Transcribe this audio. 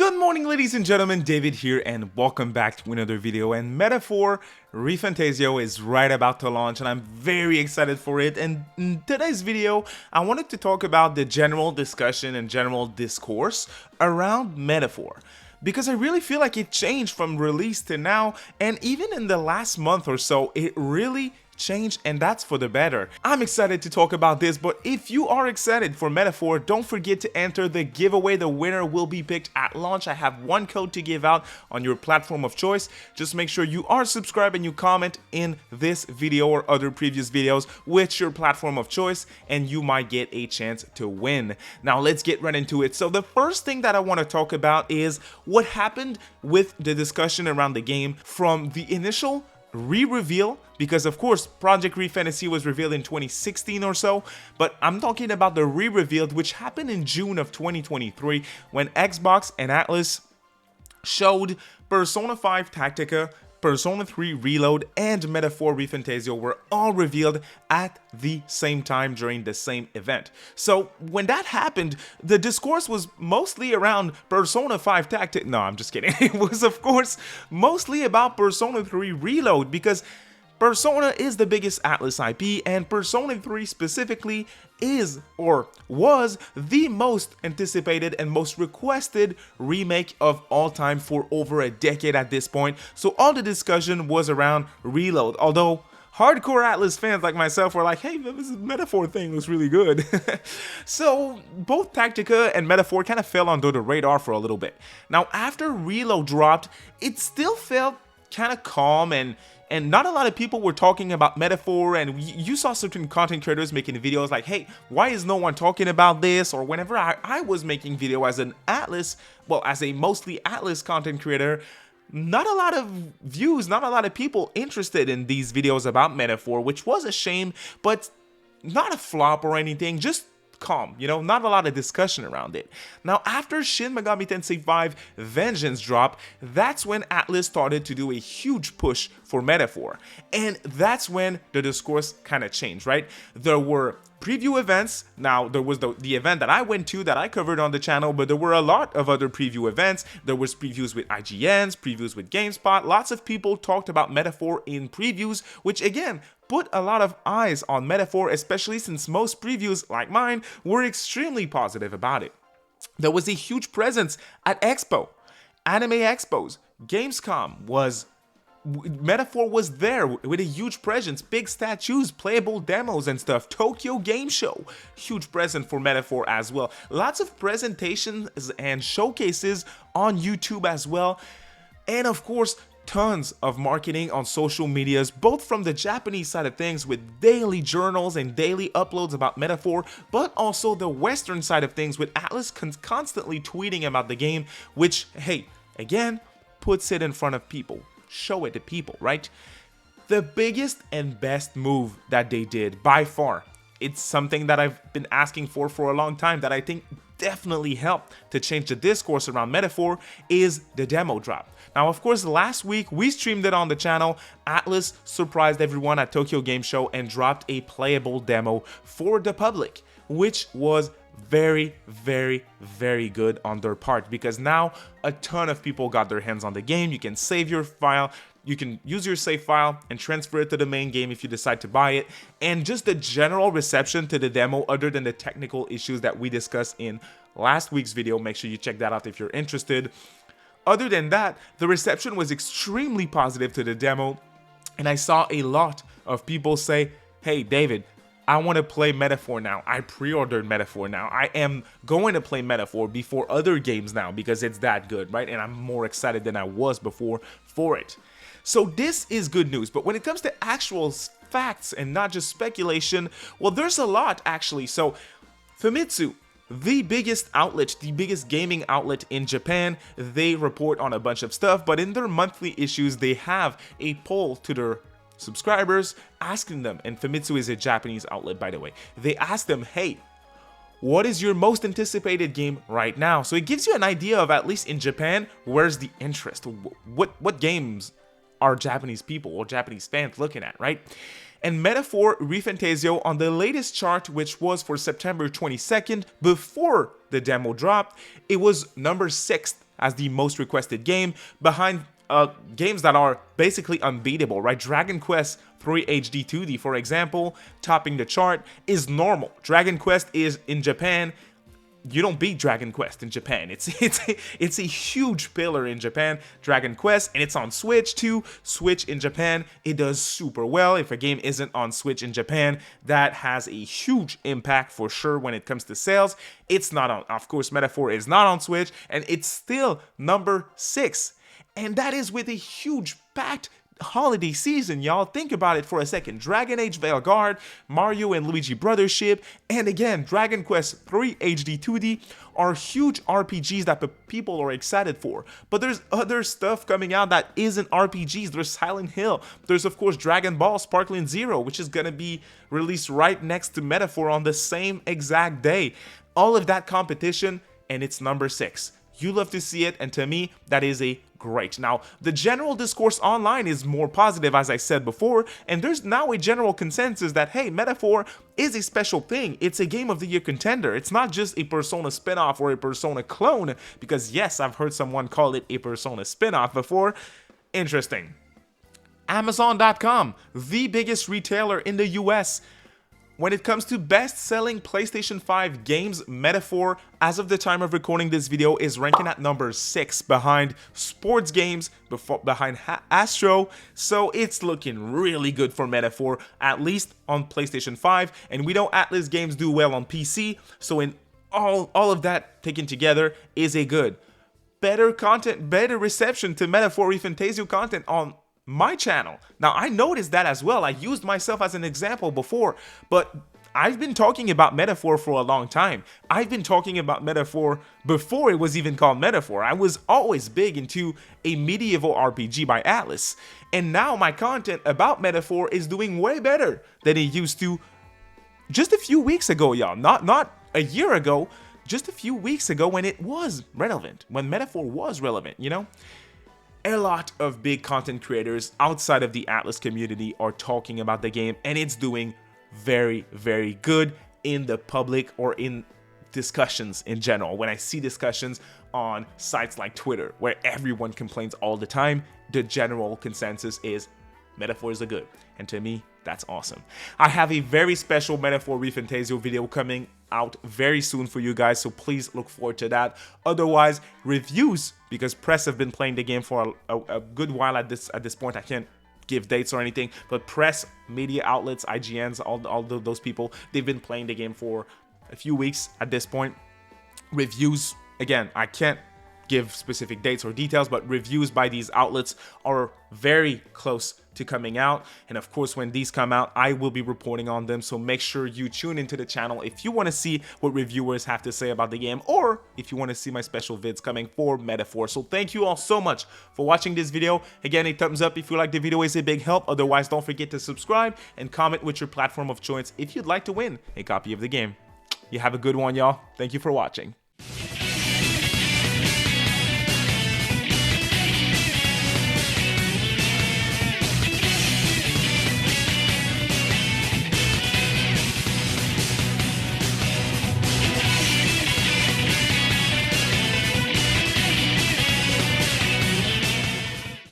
Good morning, ladies and gentlemen, David here, and welcome back to another video. And Metaphor ReFantazio is right about to launch, and I'm very excited for it. And in today's video, I wanted to talk about the general discussion and general discourse around Metaphor, because I really feel like it changed from release to now, and even in the last month or so, it really changed, and that's for the better. I'm excited to talk about this, but if you are excited for Metaphor, don't forget to enter the giveaway. The winner will be picked at launch. I have one code to give out on your platform of choice. Just make sure you are subscribed and you comment in this video or other previous videos with your platform of choice, and you might get a chance to win. Now let's get right into it. So the first thing that I want to talk about is what happened with the discussion around the game from the initial re-reveal, because of course Project ReFantazio was revealed in 2016 or so, but I'm talking about the re-reveal which happened in June of 2023 when Xbox and ATLUS showed Persona 5 Tactica, Persona 3 Reload, and Metaphor ReFantazio were all revealed at the same time during the same event. So when that happened, the discourse was mostly around Persona 5 Tactica. No, I'm just kidding. It was of course mostly about Persona 3 Reload, because Persona is the biggest ATLUS IP, and Persona 3 specifically is or was the most anticipated and most requested remake of all time for over a decade at this point. So all the discussion was around Reload, although hardcore ATLUS fans like myself were like, hey, this Metaphor thing looks really good. So both Tactica and Metaphor kind of fell under the radar for a little bit. Now after Reload dropped, it still felt kind of calm, and not a lot of people were talking about Metaphor, and you saw certain content creators making videos like, hey, why is no one talking about this? Or whenever I was making video as an ATLUS, well, as a mostly ATLUS content creator, not a lot of views, not a lot of people interested in these videos about Metaphor, which was a shame, but not a flop or anything, just calm, you know, not a lot of discussion around it. Now after Shin Megami Tensei 5 Vengeance dropped, that's when ATLUS started to do a huge push for Metaphor, and that's when the discourse kind of changed, right? There were preview events. Now there was the event that I went to that I covered on the channel, but there were a lot of other preview events. There was previews with IGNs, previews with GameSpot. Lots of people talked about Metaphor in previews, which again put a lot of eyes on Metaphor, especially since most previews, like mine, were extremely positive about it. There was a huge presence at Expo, Anime Expos, Gamescom Metaphor was there with a huge presence, big statues, playable demos and stuff. Tokyo Game Show, huge present for Metaphor as well. Lots of presentations and showcases on YouTube as well. And of course, tons of marketing on social medias, both from the Japanese side of things with daily journals and daily uploads about Metaphor, but also the Western side of things with ATLUS constantly tweeting about the game, which, hey, again, puts it in front of people. Show it to people, right? The biggest and best move that they did by far, it's something that I've been asking for a long time, that I think definitely helped to change the discourse around Metaphor, is the demo drop. Now of course last week we streamed it on the channel. ATLUS surprised everyone at Tokyo Game Show and dropped a playable demo for the public, which was very good on their part, because now a ton of people got their hands on the game. You can save your file, you can use your save file and transfer it to the main game if you decide to buy it, and just the general reception to the demo, other than the technical issues that we discussed in last week's video. Make sure you check that out if you're interested. Other than that, the reception was extremely positive to the demo, and I saw a lot of people say, hey David, I want to play Metaphor now. I pre-ordered Metaphor now. I am going to play Metaphor before other games now because it's that good, right? And I'm more excited than I was before for it. So this is good news. But when it comes to actual facts and not just speculation, well, there's a lot actually. So Famitsu, the biggest outlet, the biggest gaming outlet in Japan, they report on a bunch of stuff, but in their monthly issues, they have a poll to their subscribers asking them, and Famitsu is a Japanese outlet, by the way. They asked them, hey, what is your most anticipated game right now? So it gives you an idea of, at least in Japan, where's the interest? What games are Japanese people or Japanese fans looking at, right? And Metaphor ReFantazio on the latest chart, which was for September 22nd, before the demo dropped, it was number 6th as the most requested game, behind games that are basically unbeatable, right? Dragon Quest 3 HD 2D, for example, topping the chart is normal. Dragon Quest is in Japan. You don't beat Dragon Quest in Japan. It's a huge pillar in Japan, Dragon Quest, and it's on Switch too. Switch in Japan, it does super well. If a game isn't on Switch in Japan, that has a huge impact for sure when it comes to sales. It's not on, of course, Metaphor is not on Switch, and it's still number 6. And that is with a huge packed holiday season, y'all. Think about it for a second. Dragon Age Veilguard, Mario and Luigi Brothers Ship, and again, Dragon Quest 3 HD 2D are huge RPGs that people are excited for. But there's other stuff coming out that isn't RPGs. There's Silent Hill. There's, of course, Dragon Ball Sparkling Zero, which is going to be released right next to Metaphor on the same exact day. All of that competition, and it's number 6. You love to see it, and to me, that is a great. Now, the general discourse online is more positive, as I said before, and there's now a general consensus that, hey, Metaphor is a special thing. It's a Game of the Year contender. It's not just a Persona spinoff or a Persona clone, because yes, I've heard someone call it a Persona spinoff before. Interesting. Amazon.com, the biggest retailer in the US. When it comes to best-selling PlayStation 5 games, Metaphor, as of the time of recording this video, is ranking at number 6 behind sports games, behind Astro, so it's looking really good for Metaphor, at least on PlayStation 5, and we know ATLUS games do well on PC, so in all of that taken together is a good. Better content, better reception to Metaphor ReFantazio content on my channel. Now, I noticed that as well. I used myself as an example before, but I've been talking about Metaphor for a long time. I've been talking about Metaphor before it was even called Metaphor. I was always big into a medieval RPG by ATLUS, and now my content about Metaphor is doing way better than it used to just a few weeks ago, y'all. Not a year ago, just a few weeks ago when it was relevant, when Metaphor was relevant, you know? A lot of big content creators outside of the ATLUS community are talking about the game, and it's doing very, very good in the public or in discussions in general. When I see discussions on sites like Twitter, where everyone complains all the time, the general consensus is Metaphor is a good, and to me, that's awesome. I have a very special Metaphor ReFantazio video coming out very soon for you guys, so please look forward to that. Otherwise, reviews, because press have been playing the game for a good while at this point. I can't give dates or anything, but press, media outlets, IGNs, all those people, they've been playing the game for a few weeks at this point. Reviews, again, I can't give specific dates or details, but reviews by these outlets are very close to coming out, and of course when these come out I will be reporting on them, so make sure you tune into the channel if you want to see what reviewers have to say about the game, or if you want to see my special vids coming for Metaphor. So thank you all so much for watching this video. Again, a thumbs up if you like the video is a big help. Otherwise, don't forget to subscribe and comment with your platform of choice if you'd like to win a copy of the game. You have a good one, y'all. Thank you for watching.